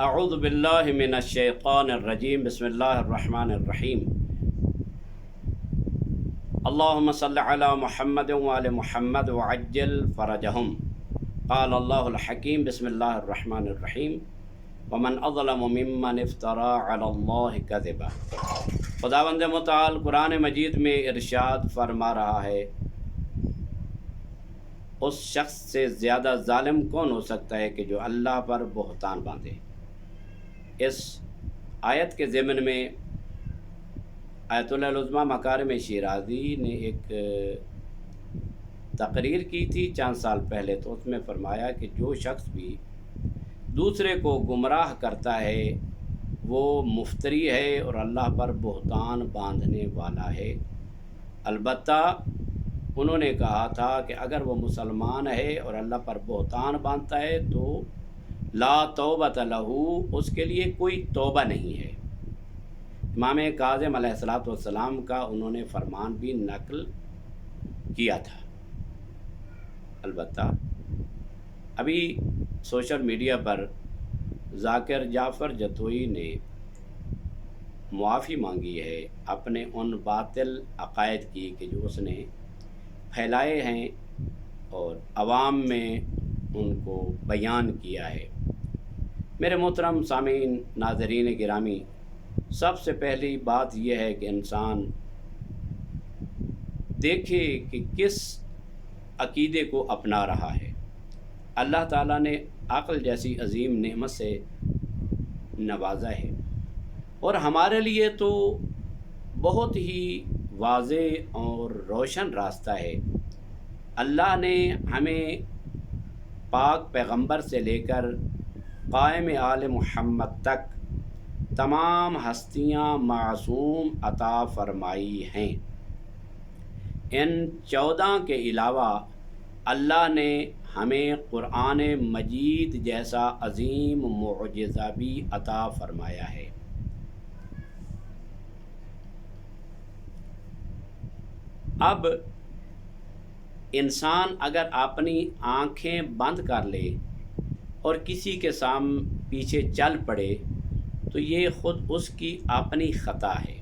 اعوذ باللہ من الشیطان الرجیم بسم اللہ الرحمن الرحیم اللہم صل علی محمد وعلی محمد وعجل فرجہم قال اللہ الحکیم بسم اللہ الرحمن الرحیم ومن اظلم ممن افترى علی اللہ کذبا۔ خداوند متعال قرآن مجید میں ارشاد فرما رہا ہے، اس شخص سے زیادہ ظالم کون ہو سکتا ہے کہ جو اللہ پر بہتان باندھے۔ اس آیت کے ضمن میں آیت اللہ العظمیٰ مکارم شیرازی نے ایک تقریر کی تھی چند سال پہلے، تو اس میں فرمایا کہ جو شخص بھی دوسرے کو گمراہ کرتا ہے وہ مفتری ہے اور اللہ پر بہتان باندھنے والا ہے۔ البتہ انہوں نے کہا تھا کہ اگر وہ مسلمان ہے اور اللہ پر بہتان باندھتا ہے تو لا توبۃ لہ، اس کے لیے کوئی توبہ نہیں ہے۔ امام کاظم علیہ السلام کا انہوں نے فرمان بھی نقل کیا تھا۔ البتہ ابھی سوشل میڈیا پر ذاکر جعفر جتوئی نے معافی مانگی ہے اپنے ان باطل عقائد کی کہ جو اس نے پھیلائے ہیں اور عوام میں ان کو بیان کیا ہے۔ میرے محترم سامعین، ناظرین گرامی، سب سے پہلی بات یہ ہے کہ انسان دیکھے کہ کس عقیدے کو اپنا رہا ہے۔ اللہ تعالیٰ نے عقل جیسی عظیم نعمت سے نوازا ہے اور ہمارے لیے تو بہت ہی واضح اور روشن راستہ ہے۔ اللہ نے ہمیں پاک پیغمبر سے لے کر قائم آل محمد تک تمام ہستیاں معصوم عطا فرمائی ہیں۔ ان 14 کے علاوہ اللہ نے ہمیں قرآن مجید جیسا عظیم معجزہ بھی عطا فرمایا ہے۔ اب انسان اگر اپنی آنکھیں بند کر لے اور کسی کے پیچھے چل پڑے تو یہ خود اس کی اپنی خطا ہے۔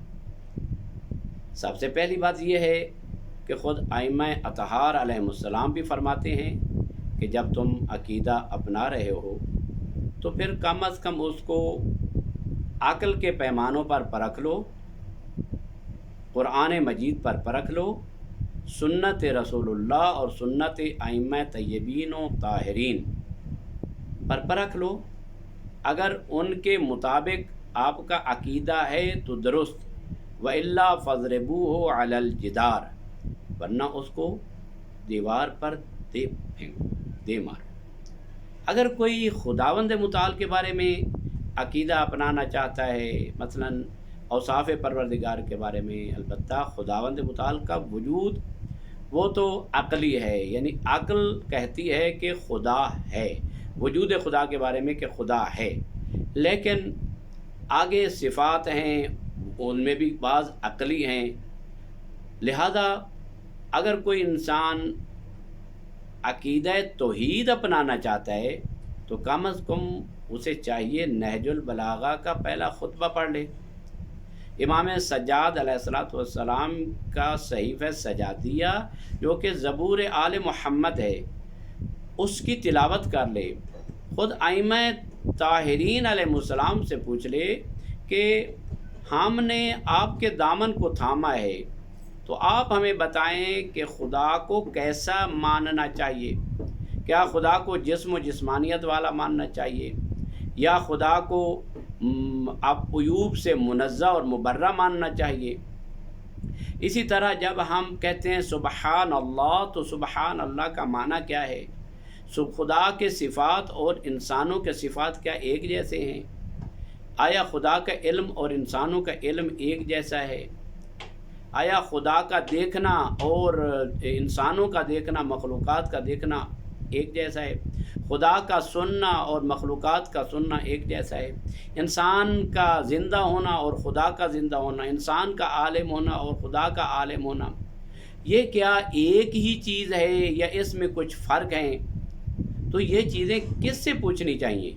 سب سے پہلی بات یہ ہے کہ خود ائمہ اطہار علیہ السلام بھی فرماتے ہیں کہ جب تم عقیدہ اپنا رہے ہو تو پھر کم از کم اس کو عقل کے پیمانوں پر پرکھ لو، قرآن مجید پر پرکھ لو، سنت رسول اللہ اور سنت ائمہ طیبین و طاہرین پر پرکھ لو۔ اگر ان کے مطابق آپ کا عقیدہ ہے تو درست، وَإِلَّا فَاضْرِبُوهُ عَلَى الْجِدَارِ، ورنہ اس کو دیوار پر دے مارو۔ اگر کوئی خداوند متعال کے بارے میں عقیدہ اپنانا چاہتا ہے، مثلا اوصاف پروردگار کے بارے میں، البتہ خداوند متعال کا وجود وہ تو عقلی ہے، یعنی عقل کہتی ہے کہ خدا ہے، وجود خدا کے بارے میں کہ خدا ہے، لیکن آگے صفات ہیں ان میں بھی بعض عقلی ہیں۔ لہذا اگر کوئی انسان عقیدہ توحید اپنانا چاہتا ہے تو کم از کم اسے چاہیے نہج البلاغہ کا پہلا خطبہ پڑھ لے، امام سجاد علیہ السلام کا صحیفہ سجادیہ جو کہ زبور آل محمد ہے اس کی تلاوت کر لے، خود ائمہ طاہرین علیہ السلام سے پوچھ لے کہ ہم نے آپ کے دامن کو تھاما ہے تو آپ ہمیں بتائیں کہ خدا کو کیسا ماننا چاہیے۔ کیا خدا کو جسم و جسمانیت والا ماننا چاہیے یا خدا کو عیوب سے منزہ اور مبرہ ماننا چاہیے؟ اسی طرح جب ہم کہتے ہیں سبحان اللہ تو سبحان اللہ کا معنی کیا ہے؟ خدا کے صفات اور انسانوں کے صفات کیا ایک جیسے ہیں؟ آیا خدا کا علم اور انسانوں کا علم ایک جیسا ہے؟ آیا خدا کا دیکھنا اور انسانوں کا دیکھنا، مخلوقات کا دیکھنا ایک جیسا ہے؟ خدا کا سننا اور مخلوقات کا سننا ایک جیسا ہے؟ انسان کا زندہ ہونا اور خدا کا زندہ ہونا، انسان کا عالم ہونا اور خدا کا عالم ہونا، یہ کیا ایک ہی چیز ہے یا اس میں کچھ فرق ہیں؟ تو یہ چیزیں کس سے پوچھنی چاہیے؟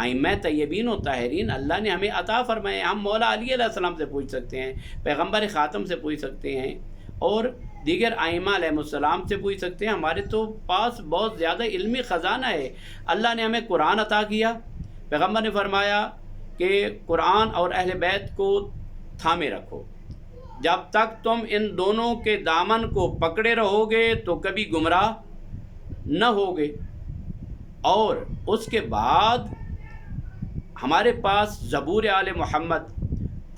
ائمہ طیبین و طاہرین اللہ نے ہمیں عطا فرمائے. ہم مولا علی علیہ السلام سے پوچھ سکتے ہیں, پیغمبر خاتم سے پوچھ سکتے ہیں, اور دیگر ائمہ علیہ السلام سے پوچھ سکتے ہیں. ہمارے تو پاس بہت زیادہ علمی خزانہ ہے. اللہ نے ہمیں قرآن عطا کیا. پیغمبر نے فرمایا کہ قرآن اور اہل بیت کو تھامے رکھو, جب تک تم ان دونوں کے دامن کو پکڑے رہو گے تو کبھی گمراہ نہ ہوگے. اور اس کے بعد ہمارے پاس زبور آل محمد,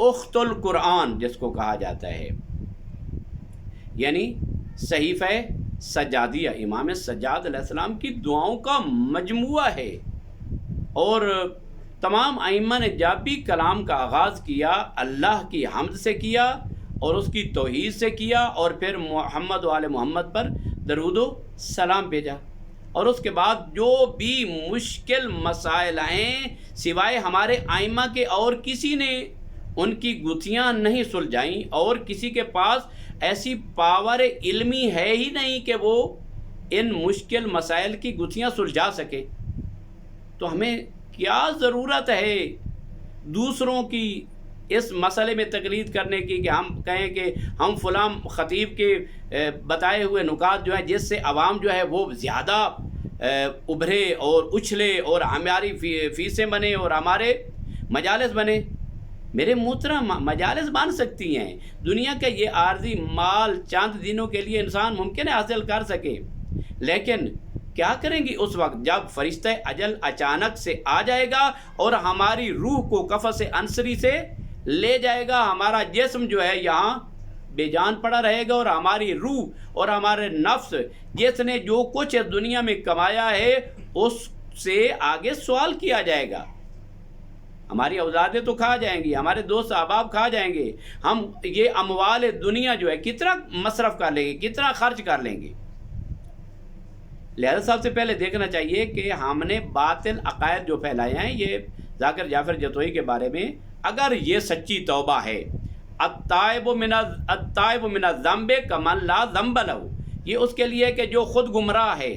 اخت القرآن جس کو کہا جاتا ہے, یعنی صحیفہ سجادیہ, امام سجاد علیہ السلام کی دعاؤں کا مجموعہ ہے. اور تمام ائمہ نے جب بھی کلام کا آغاز کیا اللہ کی حمد سے کیا اور اس کی توحید سے کیا, اور پھر محمد و آل محمد پر درود و سلام بھیجا. اور اس کے بعد جو بھی مشکل مسائل ہیں سوائے ہمارے ائمہ کے اور کسی نے ان کی گتھیاں نہیں سلجھائیں, اور کسی کے پاس ایسی پاور علمی ہے ہی نہیں کہ وہ ان مشکل مسائل کی گتھیاں سلجھا سکے. تو ہمیں کیا ضرورت ہے دوسروں کی اس مسئلے میں تقلید کرنے کی کہ ہم کہیں کہ ہم فلاں خطیب کے بتائے ہوئے نکات جو ہیں جس سے عوام جو ہے وہ زیادہ ابھرے اور اچھلے اور ہماری فیسیں بنے اور ہمارے مجالس بنے. میرے محترم, مجالس بن سکتی ہیں. دنیا کا یہ عارضی مال چند دنوں کے لیے انسان ممکن ہے حاصل کر سکے, لیکن کیا کریں گی اس وقت جب فرشتہ اجل اچانک سے آ جائے گا اور ہماری روح کو قفس انصری سے لے جائے گا. ہمارا جسم جو ہے یہاں بے جان پڑا رہے گا, اور ہماری روح اور ہمارے نفس جس نے جو کچھ اس دنیا میں کمایا ہے اس سے آگے سوال کیا جائے گا. ہماری اولادیں تو کھا جائیں گی, ہمارے دوست احباب کھا جائیں گے. ہم یہ اموال دنیا جو ہے کتنا مصرف کر لیں گے, کتنا خرچ کر لیں گے. لہذا سب سے پہلے دیکھنا چاہیے کہ ہم نے باطل عقائد جو پھیلائے ہیں, یہ ذاکر جعفر جتوئی کے بارے میں, اگر یہ سچی توبہ ہے, التائب من الذنب کمن لا ذنب لہ, یہ اس کے لیے کہ جو خود گمراہ ہے,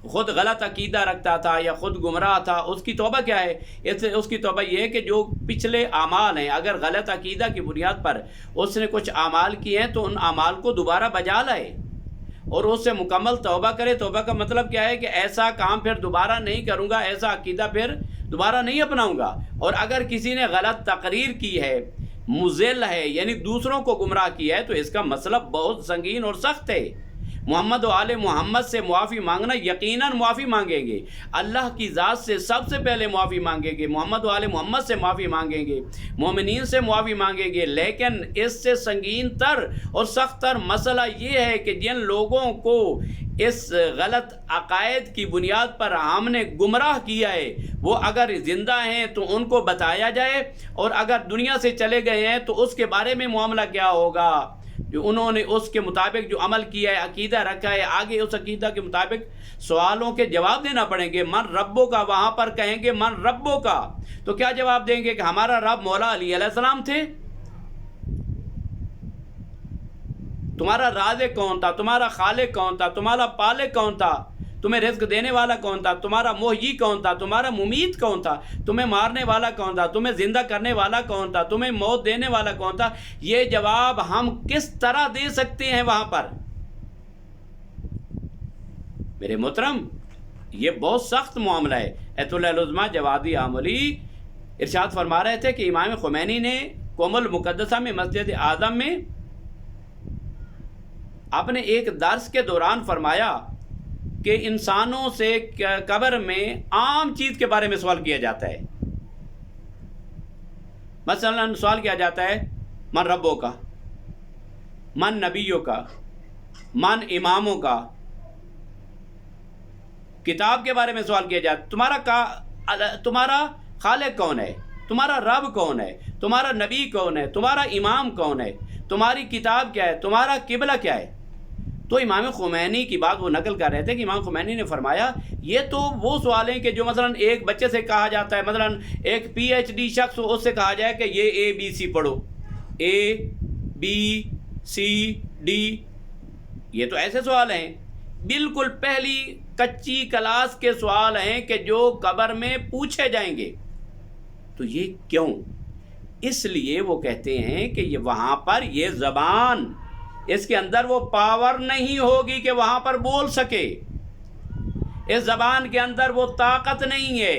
خود غلط عقیدہ رکھتا تھا یا خود گمراہ تھا, اس کی توبہ کیا ہے؟ اس کی توبہ یہ ہے کہ جو پچھلے اعمال ہیں, اگر غلط عقیدہ کی بنیاد پر اس نے کچھ اعمال کیے ہیں تو ان اعمال کو دوبارہ بجا لائے اور اس سے مکمل توبہ کرے. توبہ کا مطلب کیا ہے کہ ایسا کام پھر دوبارہ نہیں کروں گا, ایسا عقیدہ پھر دوبارہ نہیں اپناؤں گا. اور اگر کسی نے غلط تقریر کی ہے, مضل ہے, یعنی دوسروں کو گمراہ کیا ہے, تو اس کا مسئلہ بہت سنگین اور سخت ہے. محمد و آل محمد سے معافی مانگنا, یقیناً معافی مانگیں گے, اللہ کی ذات سے سب سے پہلے معافی مانگیں گے, محمد و آل محمد سے معافی مانگیں گے, مومنین سے معافی مانگیں گے. لیکن اس سے سنگین تر اور سخت تر مسئلہ یہ ہے کہ جن لوگوں کو اس غلط عقائد کی بنیاد پر ہم نے گمراہ کیا ہے, وہ اگر زندہ ہیں تو ان کو بتایا جائے, اور اگر دنیا سے چلے گئے ہیں تو اس کے بارے میں معاملہ کیا ہوگا. جو انہوں نے اس کے مطابق جو عمل کیا ہے, عقیدہ رکھا ہے, آگے اس عقیدہ کے مطابق سوالوں کے جواب دینا پڑیں گے. من ربوں کا, وہاں پر کہیں گے من ربوں کا, تو کیا جواب دیں گے کہ ہمارا رب مولا علی علیہ السلام تھے. تمہارا رازق کون تھا, تمہارا خالق کون تھا, تمہارا پالق کون تھا, تمہیں رزق دینے والا کون تھا, تمہارا محیی کون تھا, تمہارا ممیت کون تھا, تمہیں مارنے والا کون تھا, تمہیں زندہ کرنے والا کون تھا, تمہیں موت دینے والا کون تھا. یہ جواب ہم کس طرح دے سکتے ہیں وہاں پر؟ میرے محترم, یہ بہت سخت معاملہ ہے. ایت اللہ العظمیٰ جوادی آملی ارشاد فرما رہے تھے کہ امام خمینی نے قم المقدسہ میں مسجد اعظم میں اپنے ایک درس کے دوران فرمایا کہ انسانوں سے قبر میں عام چیز کے بارے میں سوال کیا جاتا ہے. مثلا سوال کیا جاتا ہے من ربوں کا, من نبیوں کا, من اماموں کا. کتاب کے بارے میں سوال کیا جاتا ہے, تمہارا خالق کون ہے, تمہارا رب کون ہے, تمہارا نبی کون ہے, تمہارا امام کون ہے, تمہاری کتاب کیا ہے, تمہارا قبلہ کیا ہے. تو امام خمینی کی بات وہ نقل کر رہے تھے کہ امام خمینی نے فرمایا یہ تو وہ سوال ہیں کہ جو مثلا ایک بچے سے کہا جاتا ہے, مثلا ایک پی ایچ ڈی شخص اس سے کہا جائے کہ یہ اے بی سی پڑھو, اے بی سی ڈی, یہ تو ایسے سوال ہیں. بالکل پہلی کچی کلاس کے سوال ہیں کہ جو قبر میں پوچھے جائیں گے۔ تو یہ کیوں؟ اس لیے وہ کہتے ہیں کہ یہ وہاں پر یہ زبان، اس کے اندر وہ پاور نہیں ہوگی کہ وہاں پر بول سکے، اس زبان کے اندر وہ طاقت نہیں ہے۔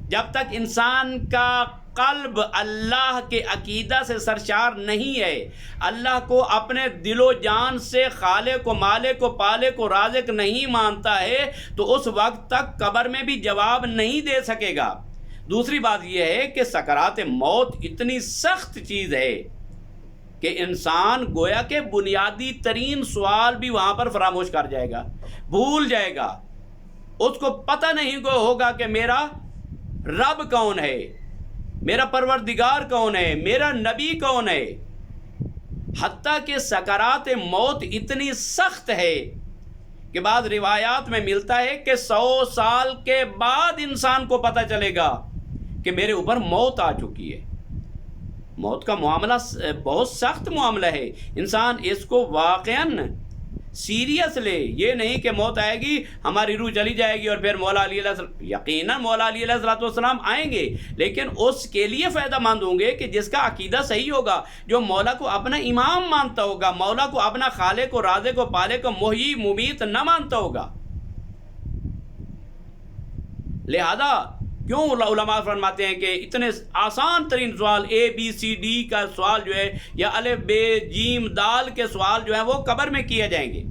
جب تک انسان کا قلب اللہ کے عقیدہ سے سرشار نہیں ہے، اللہ کو اپنے دل و جان سے خالق و مالک و پالق و رازق نہیں مانتا ہے، تو اس وقت تک قبر میں بھی جواب نہیں دے سکے گا۔ دوسری بات یہ ہے کہ سکرات موت اتنی سخت چیز ہے کہ انسان گویا کہ بنیادی ترین سوال بھی وہاں پر فراموش کر جائے گا، بھول جائے گا۔ اس کو پتہ نہیں ہوگا کہ میرا رب کون ہے، میرا پروردگار کون ہے، میرا نبی کون ہے۔ حتیٰ کہ سکرات موت اتنی سخت ہے کہ بعض روایات میں ملتا ہے کہ 100 سال کے بعد انسان کو پتہ چلے گا کہ میرے اوپر موت آ چکی ہے۔ موت کا معاملہ بہت سخت معاملہ ہے، انسان اس کو واقعاً سیریس لے۔ یہ نہیں کہ موت آئے گی، ہماری روح چلی جائے گی اور پھر مولا علی علیہ السلام، یقیناً مولا علی علیہ السلام آئیں گے، لیکن اس کے لیے فائدہ مند ہوں گے کہ جس کا عقیدہ صحیح ہوگا، جو مولا کو اپنا امام مانتا ہوگا، مولا کو اپنا خالق و رازق و پالق و محیی ممیت نہ مانتا ہوگا۔ لہذا کیوں علماء فرماتے ہیں کہ اتنے آسان ترین سوال ABCD کا سوال جو ہے، یا الف ب جیم دال کے سوال جو ہیں وہ قبر میں کیے جائیں گے،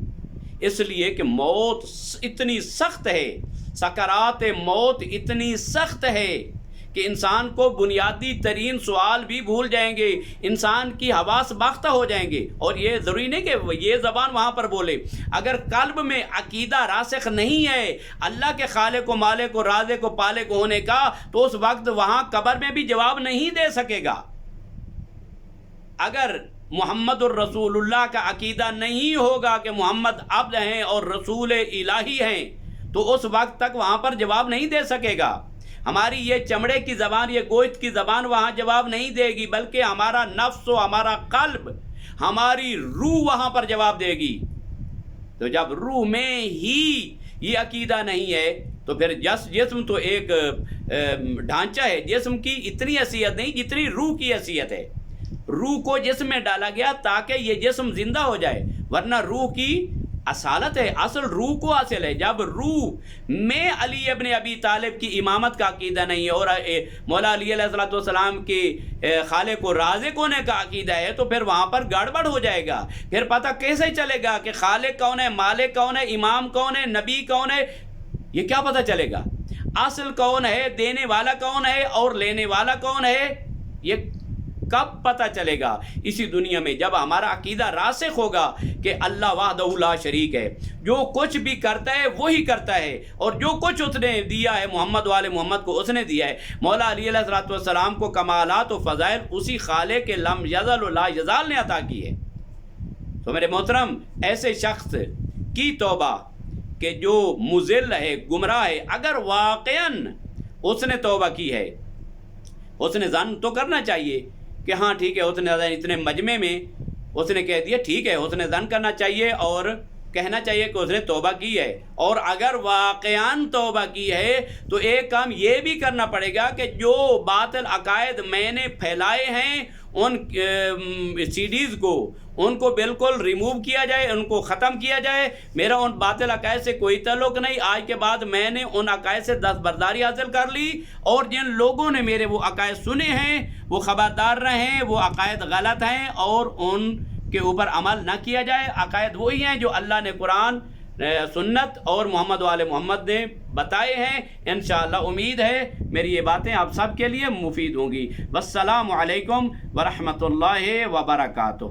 اس لیے کہ موت اتنی سخت ہے، سکرات موت اتنی سخت ہے کہ انسان کو بنیادی ترین سوال بھی بھول جائیں گے، انسان کی حواس باختہ ہو جائیں گے۔ اور یہ ضروری نہیں کہ یہ زبان وہاں پر بولے، اگر قلب میں عقیدہ راسخ نہیں ہے اللہ کے خالق و مالک و رازق و پالق ہونے کا، تو اس وقت وہاں قبر میں بھی جواب نہیں دے سکے گا۔ اگر محمد الرسول اللہ کا عقیدہ نہیں ہوگا کہ محمد عبد ہیں اور رسول الہی ہیں، تو اس وقت تک وہاں پر جواب نہیں دے سکے گا۔ ہماری یہ چمڑے کی زبان، یہ گوشت کی زبان وہاں جواب نہیں دے گی، بلکہ ہمارا نفس و ہمارا قلب، ہماری روح وہاں پر جواب دے گی۔ تو جب روح میں ہی یہ عقیدہ نہیں ہے تو پھر جسم تو ایک ڈھانچہ ہے، جسم کی اتنی حیثیت نہیں جتنی روح کی حیثیت ہے۔ روح کو جسم میں ڈالا گیا تاکہ یہ جسم زندہ ہو جائے، ورنہ روح کی اصالت ہے، اصل روح کو حاصل ہے۔ جب روح میں علی ابن ابی طالب کی امامت کا عقیدہ نہیں ہے اور مولا علی علیہ السلام کے خالق و رازق ہونے کا عقیدہ ہے، تو پھر وہاں پر گڑبڑ ہو جائے گا۔ پھر پتہ کیسے چلے گا کہ خالق کون ہے، مالک کون ہے، امام کون ہے، نبی کون ہے؟ یہ کیا پتہ چلے گا؟ اصل کون ہے، دینے والا کون ہے اور لینے والا کون ہے، یہ کب پتہ چلے گا؟ اسی دنیا میں جب ہمارا عقیدہ راسخ ہوگا کہ اللہ وحدہ لا شریک ہے، جو کچھ بھی کرتا ہے وہی کرتا ہے، اور جو کچھ اس نے دیا ہے محمد والے محمد کو اس نے دیا ہے۔ مولا علی علیہ السلام کو کمالات و فضائل اسی خالق کے لم یزل و لا یزال نے عطا کی ہے۔ تو میرے محترم، ایسے شخص کی توبہ کہ جو مضل ہے، گمراہ ہے، اگر واقعاً اس نے توبہ کی ہے، اس نے ظن تو کرنا چاہیے کہ ہاں ٹھیک ہے، اس نے اتنے مجمع میں اس نے کہہ دیا، ٹھیک ہے، اس نے ظن کرنا چاہیے اور کہنا چاہیے کہ اس نے توبہ کی ہے۔ اور اگر واقعاً توبہ کی ہے تو ایک کام یہ بھی کرنا پڑے گا کہ جو باطل عقائد میں نے پھیلائے ہیں ان CDs کو، ان کو بالکل ریموو کیا جائے، ان کو ختم کیا جائے۔ میرا ان باطل عقائد سے کوئی تعلق نہیں، آج کے بعد میں نے ان عقائد سے دستبرداری حاصل کر لی، اور جن لوگوں نے میرے وہ عقائد سنے ہیں وہ خبردار رہیں، وہ عقائد غلط ہیں اور ان کے اوپر عمل نہ کیا جائے۔ عقائد وہی ہیں جو اللہ نے قرآن، سنت اور محمد والے محمد نے بتائے ہیں۔ انشاءاللہ امید ہے میری یہ باتیں آپ سب کے لیے مفید ہوں گی۔ والسلام علیکم ورحمۃ اللہ وبرکاتہ۔